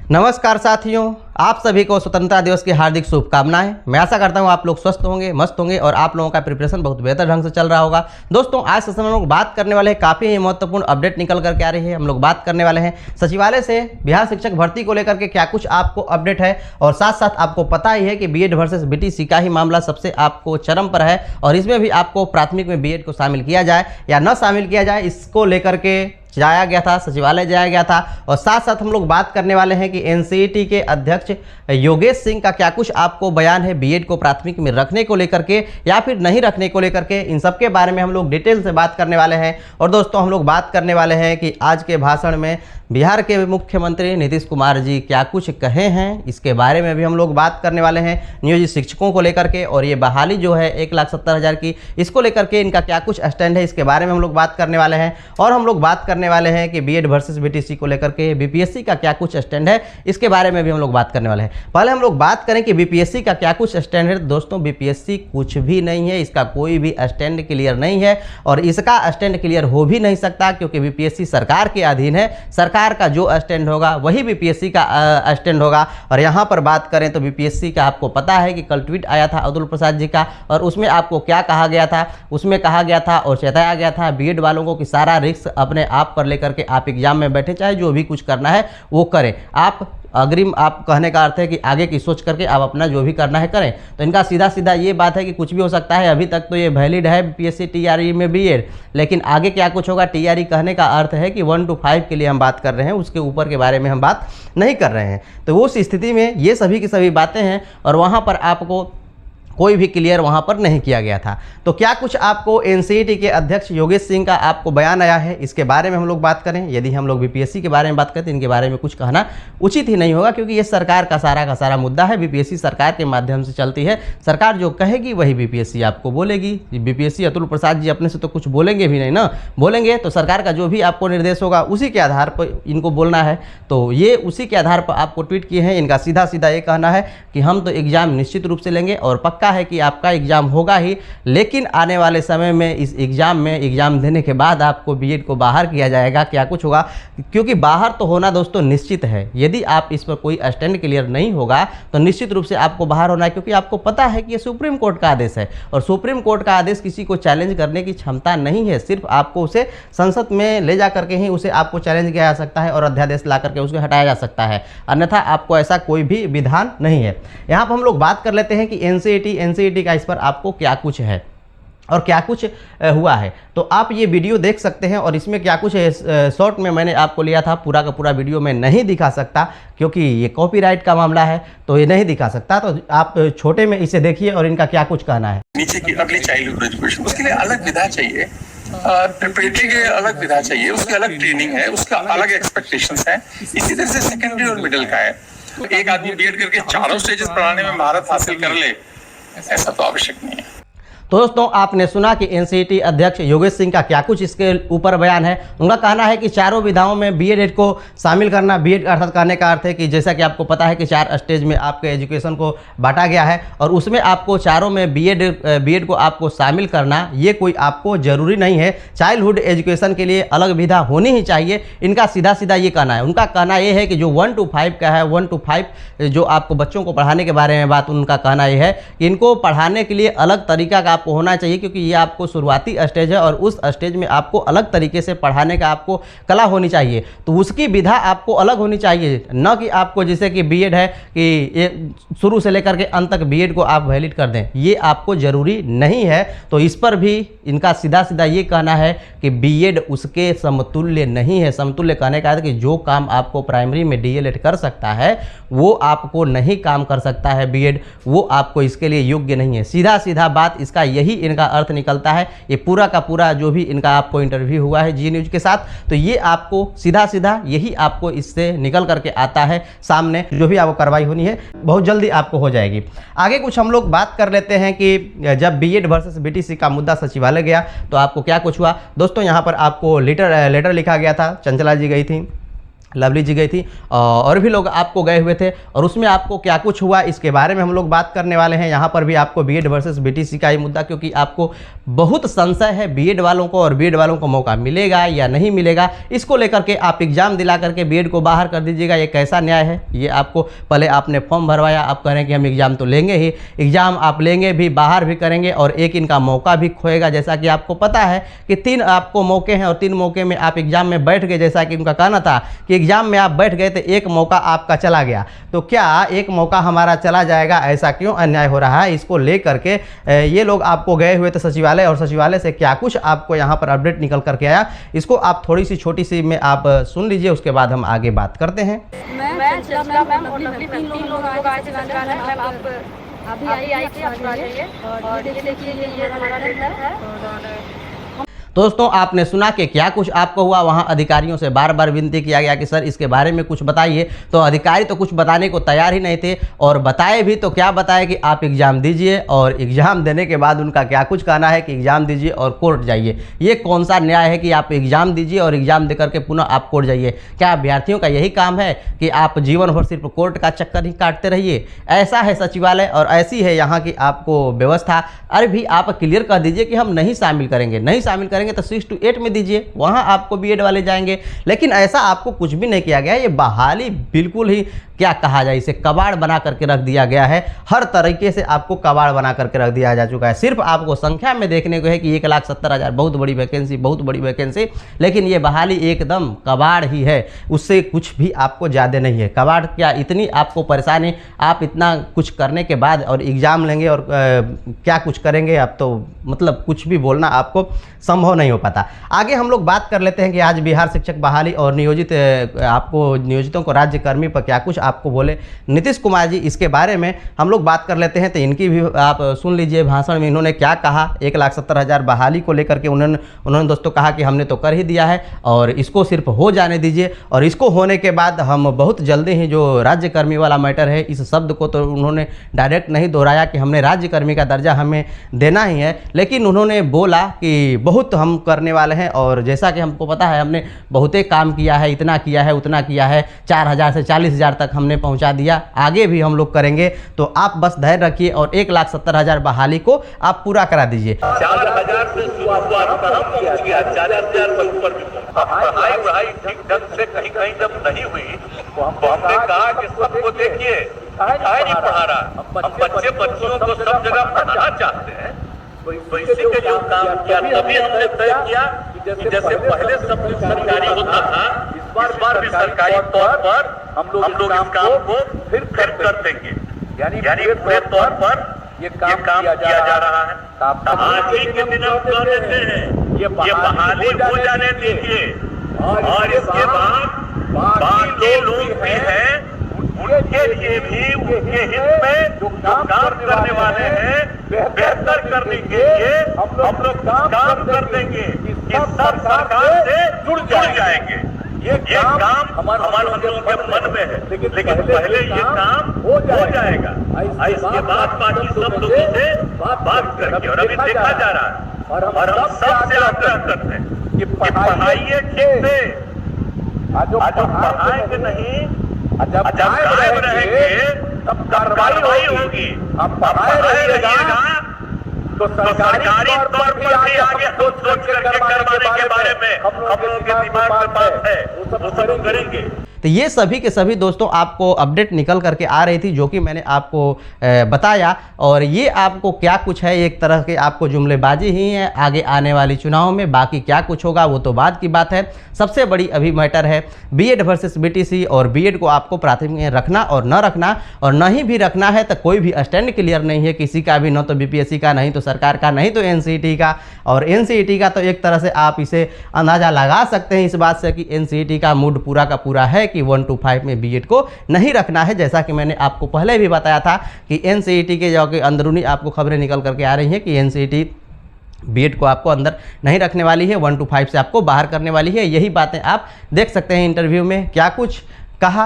नमस्कार साथियों, आप सभी को स्वतंत्रता दिवस की हार्दिक शुभकामनाएं। मैं आशा करता हूं आप लोग स्वस्थ होंगे, मस्त होंगे और आप लोगों का प्रिपरेशन बहुत बेहतर ढंग से चल रहा होगा। दोस्तों, आज के समय में हम लोग बात करने वाले हैं, काफ़ी ही महत्वपूर्ण अपडेट निकल करके आ रही है। हम लोग बात करने वाले हैं सचिवालय से बिहार शिक्षक भर्ती को लेकर के क्या कुछ आपको अपडेट है, और साथ साथ आपको पता ही है कि बीएड वर्सेस बीटीसी का ही मामला सबसे आपको चरम पर है, और इसमें भी आपको प्राथमिक में बीएड को शामिल किया जाए या न शामिल किया जाए, इसको लेकर के जाया गया था, सचिवालय जाया गया था। और साथ साथ हम लोग बात करने वाले हैं कि एनसीईटी के अध्यक्ष योगेश सिंह का क्या कुछ आपको बयान है बीएड को प्राथमिक में रखने को लेकर के या फिर नहीं रखने को लेकर के, इन सब के बारे में हम लोग डिटेल से बात करने वाले हैं। और दोस्तों, हम लोग बात करने वाले हैं कि आज के भाषण में बिहार के मुख्यमंत्री नीतीश कुमार जी क्या कुछ कहे हैं, इसके बारे में भी हम लोग बात करने वाले हैं। नियोजित शिक्षकों को लेकर के और ये बहाली जो है 1,70,000 की, इसको लेकर के इनका क्या कुछ स्टैंड है, इसके बारे में हम लोग बात करने वाले हैं। और हम लोग बात करने वाले हैं कि बीएड वर्सेस बीटीसी को लेकर के बीपीएससी का क्या कुछ स्टैंड है, इसके बारे में भी हम लोग बात करने वाले हैं। पहले हम लोग बात करें कि बीपीएससी का क्या कुछ स्टैंड है। दोस्तों, बीपीएससी कुछ भी नहीं है, इसका कोई भी स्टैंड क्लियर नहीं है और इसका स्टैंड क्लियर हो भी नहीं सकता, क्योंकि बीपीएससी सरकार के अधीन है। सरकार का जो स्टैंड होगा वही बीपीएससी का स्टैंड होगा। और यहाँ पर बात करें तो बीपीएससी का आपको पता है कि कल ट्वीट आया था अतुल प्रसाद जी का, और उसमें आपको क्या कहा गया था, उसमें कहा गया था और चेताया गया था बीएड वालों को कि सारा रिस्क अपने आप पर लेकर के आप एग्जाम में बैठे, चाहे जो भी कुछ करना है वो करें। आप अग्रिम, आप कहने का अर्थ है कि आगे की सोच करके आप अपना जो भी करना है करें। तो इनका सीधा सीधा ये बात है कि कुछ भी हो सकता है। अभी तक तो ये वैलिड है बीपीएससी टीआरई में बीएड, लेकिन आगे क्या कुछ होगा, टीआरई कहने का अर्थ है कि 1 to 5 के लिए हम बात कर रहे हैं, उसके ऊपर के बारे में हम बात नहीं कर रहे हैं। तो उस स्थिति में ये सभी की सभी बातें हैं और वहाँ पर आपको कोई भी क्लियर वहाँ पर नहीं किया गया था। तो क्या कुछ आपको एनसीईटी के अध्यक्ष योगेश सिंह का आपको बयान आया है, इसके बारे में हम लोग बात करें। यदि हम लोग बीपीएससी के बारे में बात करें तो इनके बारे में कुछ कहना उचित ही नहीं होगा, क्योंकि ये सरकार का सारा मुद्दा है। बीपीएससी सरकार के माध्यम से चलती है, सरकार जो कहेगी वही बीपीएससी आपको बोलेगी। बीपीएससी अतुल प्रसाद जी अपने से तो कुछ बोलेंगे भी नहीं ना, बोलेंगे तो सरकार का जो भी आपको निर्देश होगा उसी के आधार पर इनको बोलना है। तो ये उसी के आधार पर आपको ट्वीट किए हैं। इनका सीधा सीधा ये कहना है कि हम तो एग्जाम निश्चित रूप से लेंगे और पक्का है कि आपका एग्जाम होगा ही, लेकिन आने वाले समय में इस एग्जाम देने के बाद आपको बीएड को बाहर किया जाएगा। क्या कुछ होगा, क्योंकि बाहर तो होना दोस्तों निश्चित है। यदि आप इस पर कोई स्टैंड क्लियर नहीं होगा तो निश्चित रूप से आपको बाहर होना है, क्योंकि आपको पता है कि ये सुप्रीम कोर्ट का आदेश है और सुप्रीम कोर्ट का आदेश किसी को चैलेंज करने की क्षमता नहीं है। सिर्फ आपको उसे संसद में ले जा करके ही उसे आपको चैलेंज किया जा सकता है और अध्यादेश ला करके उसको हटाया जा सकता है, अन्यथा आपको ऐसा कोई भी विधान नहीं है। यहाँ पर हम लोग बात कर लेते हैं कि एनसीईटी का इस पर आपको क्या कुछ है और क्या कुछ हुआ है। तो आप ये वीडियो देख सकते हैं और इसमें क्या कुछ है, शॉर्ट में मैंने आपको लिया था, पूरा का पूरा वीडियो मैं नहीं दिखा सकता क्योंकि ये कॉपीराइट का मामला है, तो ये नहीं दिखा सकता। तो आप छोटे में इसे देखिए और इनका क्या कुछ कहना है। नीचे की अर्ली चाइल्डहुड एजुकेशन, उसके लिए अलग विधा चाहिए, प्रिपरेटरी के अलग विधा चाहिए, उसकी अलग ट्रेनिंग है, उसका अलग एक्सपेक्टेशंस है। इसी तरह से सेकेंडरी और मिडिल का है। तो एक आदमी बीएड करके चारों स्टेजेस पढ़ाने में महारत हासिल कर ले, ऐसा तो आवश्यक नहीं है। तो दोस्तों, आपने सुना कि एनसीईटी अध्यक्ष योगेश सिंह का क्या कुछ इसके ऊपर बयान है। उनका कहना है कि चारों विधाओं में बीएड को शामिल करना, बीएड अर्थात कहने का अर्थ है कि जैसा कि आपको पता है कि 4 स्टेज में आपके एजुकेशन को बांटा गया है और उसमें आपको चारों में बीएड को आपको शामिल करना, ये कोई आपको जरूरी नहीं है। चाइल्डहुड एजुकेशन के लिए अलग विधा होनी ही चाहिए, इनका सीधा सीधा ये कहना है। उनका कहना ये है कि जो 1 to 5 का है, 1 to 5 जो आपको बच्चों को पढ़ाने के बारे में बात, उनका कहना ये है कि इनको पढ़ाने के लिए अलग तरीका का आपको होना चाहिए, क्योंकि ये आपको शुरुआती स्टेज है और उस स्टेज में आपको अलग तरीके से पढ़ाने का आपको कला होनी चाहिए। तो उसकी विधा आपको अलग होनी चाहिए, न कि आपको जैसे कि बीएड है कि ये शुरू से लेकर के अंत तक बीएड को आप वैलिड कर दें, ये आपको जरूरी नहीं है। तो इस पर भी इनका सीधा सीधा ये कहना है कि बीएड उसके समतुल्य नहीं है। समतुल्य कहने का है कि जो काम आपको प्राइमरी में डीएलएड कर सकता है वो आपको नहीं काम कर सकता है बीएड, वो आपको इसके लिए योग्य नहीं है। सीधा सीधा बात इसका यही इनका अर्थ निकलता है। ये पूरा का पूरा जो भी इनका आपको इंटरव्यू हुआ है जी न्यूज के साथ, तो ये आपको सीधा सीधा यही आपको इससे निकल करके आता है सामने। जो भी आपको कार्रवाई होनी है बहुत जल्दी आपको हो जाएगी। आगे कुछ हम लोग बात कर लेते हैं कि जब बीएड वर्सेस बीटीसी का मुद्दा सचिवालय गया तो आपको क्या कुछ हुआ। दोस्तों, यहाँ पर आपको लेटर लिखा गया था, चंचला जी गई थी लवली जी गई थी और भी लोग आपको गए हुए थे, और उसमें आपको क्या कुछ हुआ इसके बारे में हम लोग बात करने वाले हैं। यहाँ पर भी आपको बीएड वर्सेस बीटीसी का ही मुद्दा, क्योंकि आपको बहुत संशय है बीएड वालों को, और बीएड वालों को मौका मिलेगा या नहीं मिलेगा, इसको लेकर के आप एग्ज़ाम दिला करके बीएड को बाहर कर दीजिएगा। ये कैसा न्याय है? ये आपको पहले आपने फॉर्म भरवाया, आप कह रहे हैं कि हम एग्ज़ाम तो लेंगे ही, एग्ज़ाम आप लेंगे भी, बाहर भी करेंगे, और एक इनका मौका भी खोएगा। जैसा कि आपको पता है कि 3 आपको मौके हैं, और 3 मौके में आप एग्ज़ाम में बैठ गए। जैसा कि उनका कहना था कि एग्जाम में आप बैठ गए तो एक मौका आपका चला गया, तो क्या एक मौका हमारा चला जाएगा? ऐसा क्यों अन्याय हो रहा है? इसको लेकर के ये लोग आपको गए हुए थे सचिवालय, और सचिवालय से क्या कुछ आपको यहाँ पर अपडेट निकल करके आया, इसको आप थोड़ी सी छोटी सी में आप सुन लीजिए, उसके बाद हम आगे बात करते हैं। मैं चंचला मैम और लवली 3 लोग आज सरकार है। मैम आप अभी आई थी, आप आ जाइए और ये देखिए ये हमारा है। दोस्तों आपने सुना कि क्या कुछ आपको हुआ। वहाँ अधिकारियों से बार बार विनती किया गया कि सर इसके बारे में कुछ बताइए, तो अधिकारी तो कुछ बताने को तैयार ही नहीं थे, और बताए भी तो क्या बताए कि आप एग्ज़ाम दीजिए, और एग्ज़ाम देने के बाद उनका क्या कुछ कहना है कि एग्ज़ाम दीजिए और कोर्ट जाइए। ये कौन सा न्याय है कि आप एग्ज़ाम दीजिए और एग्ज़ाम देकर के पुनः आप कोर्ट जाइए? क्या अभ्यर्थियों का यही काम है कि आप जीवन भर सिर्फ कोर्ट का चक्कर ही काटते रहिए? ऐसा है सचिवालय और ऐसी है यहाँ की आपको व्यवस्था। अरे भी आप क्लियर कर दीजिए कि हम नहीं शामिल करेंगे, नहीं शामिल करेंगे तो 6 to 8 में दीजिए, वहां आपको बीएड वाले जाएंगे। लेकिन ऐसा आपको कुछ भी नहीं किया गया। ये बहाली बिल्कुल ही क्या कहा जाए, इसे कबाड़ बना करके रख दिया गया है। हर तरीके से आपको कबाड़ बना करके रख दिया जा चुका है। सिर्फ आपको संख्या में देखने को है कि 1,70,000 बहुत बड़ी वैकेंसी, बहुत बड़ी वैकेंसी, लेकिन ये बहाली एकदम कबाड़ ही है, उससे कुछ भी आपको ज़्यादा नहीं है। कबाड़ क्या, इतनी आपको परेशानी, आप इतना कुछ करने के बाद और एग्ज़ाम लेंगे और क्या कुछ करेंगे, अब तो मतलब कुछ भी बोलना आपको संभव नहीं हो पाता। आगे हम लोग बात कर लेते हैं कि आज बिहार शिक्षक बहाली और आपको नियोजितों को राज्यकर्मी पर क्या कुछ आपको बोले नीतीश कुमार जी, इसके बारे में हम लोग बात कर लेते हैं। तो इनकी भी आप सुन लीजिए भाषण में इन्होंने क्या कहा। 1,70,000 बहाली को लेकर के उन्होंने दोस्तों कहा कि हमने तो कर ही दिया है और इसको सिर्फ हो जाने दीजिए, और इसको होने के बाद हम बहुत जल्दी ही जो राज्यकर्मी वाला मैटर है, इस शब्द को तो उन्होंने डायरेक्ट नहीं दोहराया कि हमने राज्यकर्मी का दर्जा हमें देना ही है, लेकिन उन्होंने बोला कि बहुत हम करने वाले हैं, और जैसा कि हमको पता है हमने बहुते काम किया है, इतना किया है, उतना किया है, 4,000 से 40,000 तक हमने पहुंचा दिया, आगे भी हम लोग करेंगे। तो आप बस धैर्य रखिए और 1,70,000 बहाली को आप पूरा करा दीजिए। 4,000 से शुरुआत पहुंच गया, 40,000 पर ऊपर पढ़ाई ठीक ढंग से कहीं जब नहीं हुई तो हमने कहा कि सबको देखिए नहीं पढ़ा रहा, हम बच्चियों को सब जगह पढ़ाना चाहते हैं, तो इसी के जो काम किया तभी हमने तय किया कि जैसे पहले सब कुछ सरकारी होता था, इस बार भी सरकारी तौर पर हम लोग इस काम को फिर कर देंगे, यानी पूरे तौर पर ये काम किया जा रहा है। आज ही के दिन हम कर देते हैं, ये बहाली हो जाने दीजिए, और इसके बाद बाकी लोग भी हैं, उनके लिए भी उनके हित में जो काम करने वाले हैं बेहतर करने के लिए हम लोग काम कर देंगे कि सब सरकार से जुड़ जाएंगे। ये काम हमारे लोगों के मन में है, लेकिन पहले ये काम हो जाएगा, इसके बाद बाकी सब लोगों से बात करेंगे। और अभी देखा जा रहा है और हम सबसे आग्रह करते हैं कि पढ़ाइए ठीक से, जो पढ़ाएंगे नहीं, जब कायम रहेंगे तब कार्रवाई होगी। अब पढ़ाए रहिएगा तो सरकारी तौर पर भी आगे सोच करके करवाने के बारे में हम लोगों के दिमाग में बात है, वो सब करेंगे। तो ये सभी के सभी दोस्तों आपको अपडेट निकल करके आ रही थी, जो कि मैंने आपको बताया, और ये आपको क्या कुछ है, एक तरह के आपको जुमलेबाजी ही है आगे आने वाली चुनाव में। बाकी क्या कुछ होगा वो तो बाद की बात है। सबसे बड़ी अभी मैटर है बीएड वर्सेस बीटीसी, और बीएड को आपको प्राथमिक रखना और न रखना, और नहीं भी रखना है तो कोई भी स्टैंड क्लियर नहीं है किसी का भी, न तो बीपीएससी का, नहीं तो सरकार का, नहीं तो एनसीईटी का। और एनसीईटी का तो एक तरह से आप इसे अंदाज़ा लगा सकते हैं इस बात से कि एनसीईटी का मूड पूरा का पूरा है कि 1 to 5 में बीएड को नहीं रखना है। जैसा कि मैंने आपको पहले भी बताया था कि एनसीईटी के जो कि अंदरूनी आपको खबरें निकल करके आ रही हैं कि एनसीईटी बीएड को आपको अंदर नहीं रखने वाली है, 1 to 5 से आपको बाहर करने वाली है। यही बातें आप देख सकते हैं इंटरव्यू में क्या कुछ कहा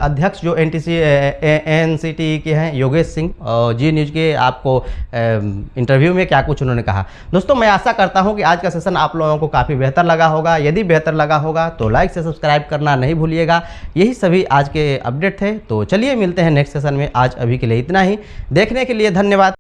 अध्यक्ष जो NCT के हैं योगेश सिंह और जी न्यूज़ के आपको इंटरव्यू में क्या कुछ उन्होंने कहा। दोस्तों मैं आशा करता हूं कि आज का सेशन आप लोगों को काफ़ी बेहतर लगा होगा। यदि बेहतर लगा होगा तो लाइक से सब्सक्राइब करना नहीं भूलिएगा। यही सभी आज के अपडेट थे। तो चलिए मिलते हैं नेक्स्ट सेशन में। आज अभी के लिए इतना ही। देखने के लिए धन्यवाद।